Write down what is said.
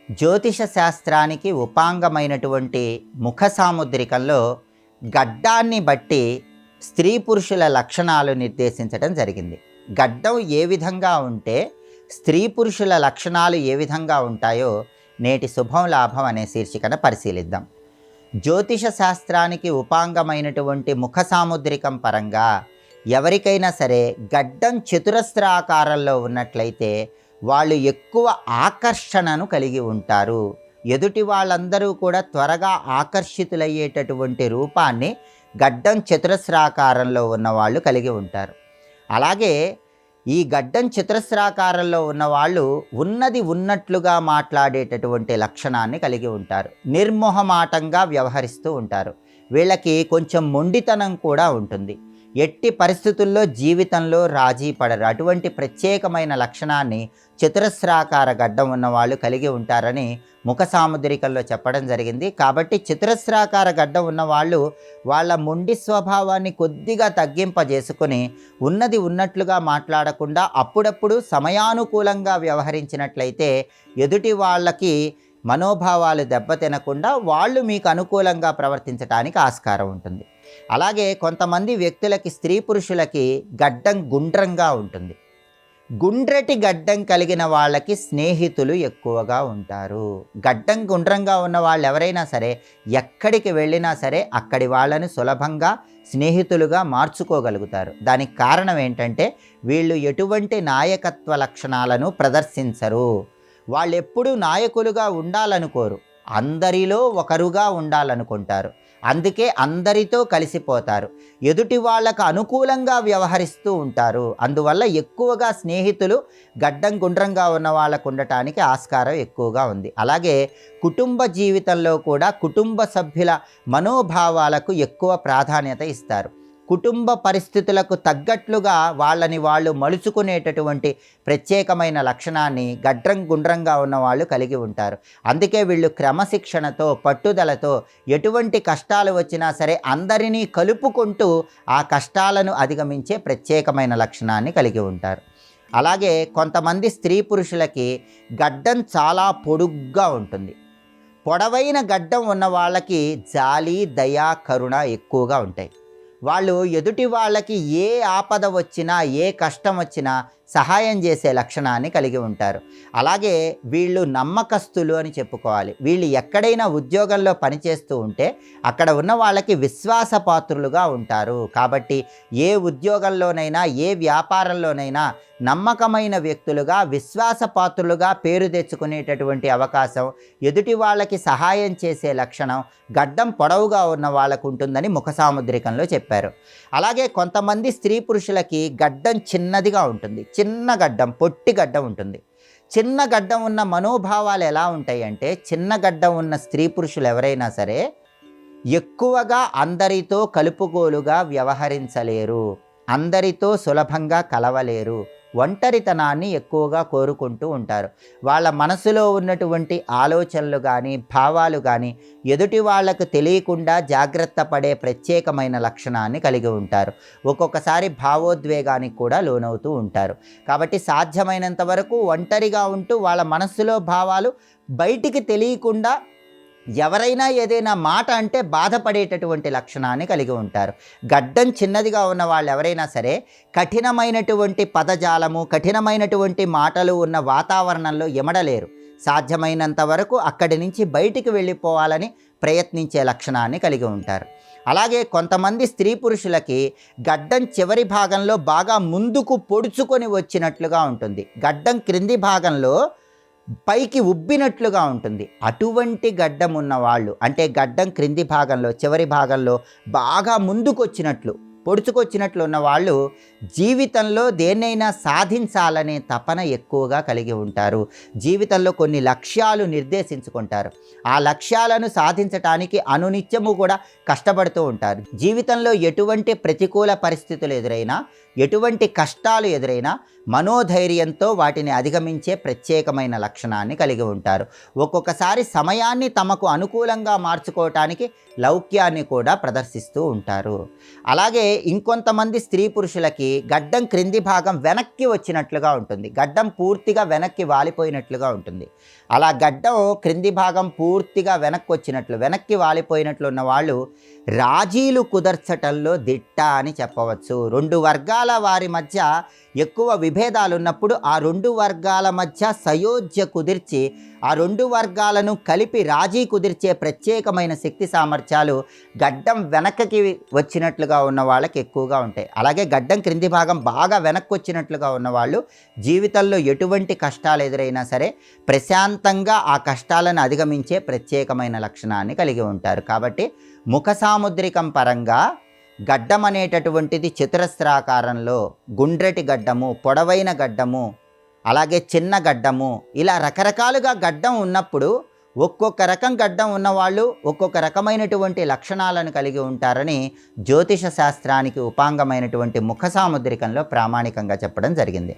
జ్యోతిష శాస్త్రానికి ఉపాంగమైనటువంటి ముఖ సాముద్రికంలో గడ్డాన్ని బట్టి స్త్రీ పురుషుల లక్షణాలు నిర్దేశించడం జరిగింది. గడ్డం ఏ విధంగా ఉంటే స్త్రీ పురుషుల లక్షణాలు ఏ విధంగా ఉంటాయో నేటి శుభం లాభం అనే శీర్షికన పరిశీలిద్దాం. జ్యోతిష శాస్త్రానికి ఉపాంగమైనటువంటి ముఖ సాముద్రికం పరంగా ఎవరికైనా సరే గడ్డం చతురస్రాకారంలో ఉన్నట్లయితే వాళ్ళు ఎక్కువ ఆకర్షణను కలిగి ఉంటారు. ఎదుటి వాళ్ళందరూ కూడా త్వరగా ఆకర్షితులయ్యేటటువంటి రూపాన్ని గడ్డం చతురస్రాకారంలో ఉన్నవాళ్ళు కలిగి ఉంటారు. అలాగే ఈ గడ్డం చతురస్రాకారంలో ఉన్నవాళ్ళు ఉన్నది ఉన్నట్లుగా మాట్లాడేటటువంటి లక్షణాన్ని కలిగి ఉంటారు. నిర్మోహమాటంగా వ్యవహరిస్తూ ఉంటారు. వీళ్ళకి కొంచెం మొండితనం కూడా ఉంటుంది. ఎట్టి పరిస్థితుల్లో జీవితంలో రాజీ పడరు. అటువంటి ప్రత్యేకమైన లక్షణాన్ని చతురస్రాకార గడ్డం ఉన్నవాళ్ళు కలిగి ఉంటారని ముఖ సాముద్రికంలో చెప్పడం జరిగింది. కాబట్టి చతురస్రాకార గడ్డం ఉన్నవాళ్ళు వాళ్ళ మొండి స్వభావాన్ని కొద్దిగా తగ్గింపజేసుకొని ఉన్నది ఉన్నట్లుగా మాట్లాడకుండా అప్పుడప్పుడు సమయానుకూలంగా వ్యవహరించినట్లయితే ఎదుటి వాళ్ళకి మనోభావాలు దెబ్బతినకుండా వాళ్ళు మీకు అనుకూలంగా ప్రవర్తించడానికి ఆస్కారం ఉంటుంది. అలాగే కొంతమంది వ్యక్తులకి స్త్రీ పురుషులకి గడ్డం గుండ్రంగా ఉంటుంది. గుండ్రటి గడ్డం కలిగిన వాళ్ళకి స్నేహితులు ఎక్కువగా ఉంటారు. గడ్డం గుండ్రంగా ఉన్న వాళ్ళు ఎవరైనా సరే ఎక్కడికి వెళ్ళినా సరే అక్కడి వాళ్ళని సులభంగా స్నేహితులుగా మార్చుకోగలుగుతారు. దానికి కారణం ఏంటంటే వీళ్ళు ఎటువంటి నాయకత్వ లక్షణాలను ప్రదర్శించరు. వాళ్ళు ఎప్పుడూ నాయకులుగా ఉండాలనుకోరు, అందరిలో ఒకరుగా ఉండాలనుకుంటారు. అందుకే అందరితో కలిసిపోతారు. ఎదుటి వాళ్ళకు అనుకూలంగా వ్యవహరిస్తూ ఉంటారు. అందువల్ల ఎక్కువగా స్నేహితులు గడ్డం గుండ్రంగా ఉన్న వాళ్ళకు ఉండటానికి ఆస్కారం ఎక్కువగా ఉంది. అలాగే కుటుంబ జీవితంలో కూడా కుటుంబ సభ్యుల మనోభావాలకు ఎక్కువ ప్రాధాన్యత ఇస్తారు. కుటుంబ పరిస్థితులకు తగ్గట్లుగా వాళ్ళని వాళ్ళు మలుచుకునేటటువంటి ప్రత్యేకమైన లక్షణాన్ని గడ్డం గుండ్రంగా ఉన్నవాళ్ళు కలిగి ఉంటారు. అందుకే వీళ్ళు క్రమశిక్షణతో పట్టుదలతో ఎటువంటి కష్టాలు వచ్చినా సరే అందరినీ కలుపుకుంటూ ఆ కష్టాలను అధిగమించే ప్రత్యేకమైన లక్షణాన్ని కలిగి ఉంటారు. అలాగే కొంతమంది స్త్రీ పురుషులకి గడ్డం చాలా పొడుగ్గా ఉంటుంది. పొడవైన గడ్డం ఉన్న వాళ్ళకి జాలి, దయ, కరుణ ఎక్కువగా ఉంటాయి. వాళ్ళు ఎదుటి వాళ్ళకి ఏ ఆపద వచ్చినా ఏ కష్టం వచ్చినా సహాయం చేసే లక్షణాన్ని కలిగి ఉంటారు. అలాగే వీళ్ళు నమ్మకస్తులు అని చెప్పుకోవాలి. వీళ్ళు ఎక్కడైనా ఉద్యోగంలో పనిచేస్తూ ఉంటే అక్కడ ఉన్న వాళ్ళకి విశ్వాసపాత్రులుగా ఉంటారు. కాబట్టి ఏ ఉద్యోగంలోనైనా ఏ వ్యాపారంలోనైనా నమ్మకమైన వ్యక్తులుగా విశ్వాసపాత్రులుగా పేరు తెచ్చుకునేటటువంటి అవకాశం, ఎదుటి వాళ్ళకి సహాయం చేసే లక్షణం గడ్డం పొడవుగా ఉన్న వాళ్ళకు ఉంటుందని ముఖ సాముద్రికంలో చెప్పారు. అలాగే కొంతమంది స్త్రీ పురుషులకి గడ్డం చిన్నదిగా ఉంటుంది. చిన్న గడ్డం, పొట్టి గడ్డం ఉంటుంది. చిన్న గడ్డం ఉన్న మనోభావాలు ఎలా ఉంటాయి అంటే, చిన్న గడ్డం ఉన్న స్త్రీ పురుషులు ఎవరైనా సరే ఎక్కువగా అందరితో కలుపుగోలుగా వ్యవహరించలేరు, అందరితో సులభంగా కలవలేరు, ఒంటరితనాన్ని ఎక్కువగా కోరుకుంటూ ఉంటారు. వాళ్ళ మనసులో ఉన్నటువంటి ఆలోచనలు కానీ భావాలు కానీ ఎదుటి వాళ్లకు తెలియకుండా జాగ్రత్త పడే ప్రత్యేకమైన లక్షణాన్ని కలిగి ఉంటారు. ఒక్కొక్కసారి భావోద్వేగానికి కూడా లోనవుతూ ఉంటారు. కాబట్టి సాధ్యమైనంత వరకు ఒంటరిగా ఉంటూ వాళ్ళ మనస్సులో భావాలు బయటికి తెలియకుండా ఎవరైనా ఏదైనా మాట అంటే బాధపడేటటువంటి లక్షణాన్ని కలిగి ఉంటారు. గడ్డం చిన్నదిగా ఉన్న వాళ్ళు ఎవరైనా సరే కఠినమైనటువంటి పదజాలము, కఠినమైనటువంటి మాటలు ఉన్న వాతావరణంలో ఇమడలేరు. సాధ్యమైనంత వరకు అక్కడి నుంచి బయటికి వెళ్ళిపోవాలని ప్రయత్నించే లక్షణాన్ని కలిగి ఉంటారు. అలాగే కొంతమంది స్త్రీ పురుషులకి గడ్డం చివరి భాగంలో బాగా ముందుకు పొడుచుకొని వచ్చినట్లుగా ఉంటుంది. గడ్డం క్రింది భాగంలో పైకి ఉబ్బినట్లుగా ఉంటుంది. అటువంటి గడ్డం ఉన్నవాళ్ళు, అంటే గడ్డం క్రింది భాగంలో చివరి భాగంలో బాగా ముందుకొచ్చినట్లు పొడుచుకొచ్చినట్లు ఉన్నవాళ్ళు జీవితంలో దేన్నైనా సాధించాలనే తపన ఎక్కువగా కలిగి ఉంటారు. జీవితంలో కొన్ని లక్ష్యాలు నిర్దేశించుకుంటారు. ఆ లక్ష్యాలను సాధించటానికి అనునిత్యము కూడా కష్టపడుతూ ఉంటారు. జీవితంలో ఎటువంటి ప్రతికూల పరిస్థితులు ఎదురైనా, ఎటువంటి కష్టాలు ఎదురైనా మనోధైర్యంతో వాటిని అధిగమించే ప్రత్యేకమైన లక్షణాన్ని కలిగి ఉంటారు. ఒక్కొక్కసారి సమయాన్ని తమకు అనుకూలంగా మార్చుకోవటానికి లౌక్యాన్ని కూడా ప్రదర్శిస్తూ ఉంటారు. అలాగే ఇంకొంతమంది స్త్రీ పురుషులకి గడ్డం క్రింది భాగం వెనక్కి వచ్చినట్లుగా ఉంటుంది, గడ్డం పూర్తిగా వెనక్కి వాలిపోయినట్లుగా ఉంటుంది. అలా గడ్డం క్రింది భాగం పూర్తిగా వెనక్కి వాలిపోయినట్లు ఉన్న వాళ్ళు రాజీలు కుదర్చటంలో దిట్ట అని చెప్పవచ్చు. రెండు వర్గాల వారి మధ్య ఎక్కువ విభేదాలు ఉన్నప్పుడు ఆ రెండు వర్గాల మధ్య సయోధ్య కుదిర్చి ఆ రెండు వర్గాలను కలిపి రాజీ కుదిర్చే ప్రత్యేకమైన శక్తి సామర్థ్యాలు గడ్డం వెనక్కి వచ్చినట్లుగా ఉన్న వాళ్ళకి ఎక్కువగా ఉంటాయి. అలాగే గడ్డం క్రింది భాగం బాగా వెనక్కి వచ్చినట్లుగా ఉన్నవాళ్ళు జీవితంలో ఎటువంటి కష్టాలు ఎదురైనా సరే ప్రశాంతంగా ఆ కష్టాలను అధిగమించే ప్రత్యేకమైన లక్షణాన్ని కలిగి ఉంటారు. కాబట్టి ముఖ సాముద్రికం పరంగా గడ్డం అనేటటువంటిది చతురస్రాకారంలో గుండ్రటి గడ్డము, పొడవైన గడ్డము, అలాగే చిన్న గడ్డము, ఇలా రకరకాలుగా గడ్డం ఉన్నప్పుడు ఒక్కొక్క రకం గడ్డం ఉన్నవాళ్ళు ఒక్కొక్క రకమైనటువంటి లక్షణాలను కలిగి ఉంటారని జ్యోతిష శాస్త్రానికి ఉపాంగమైనటువంటి ముఖ సాముద్రికంలో ప్రామాణికంగా చెప్పడం జరిగింది.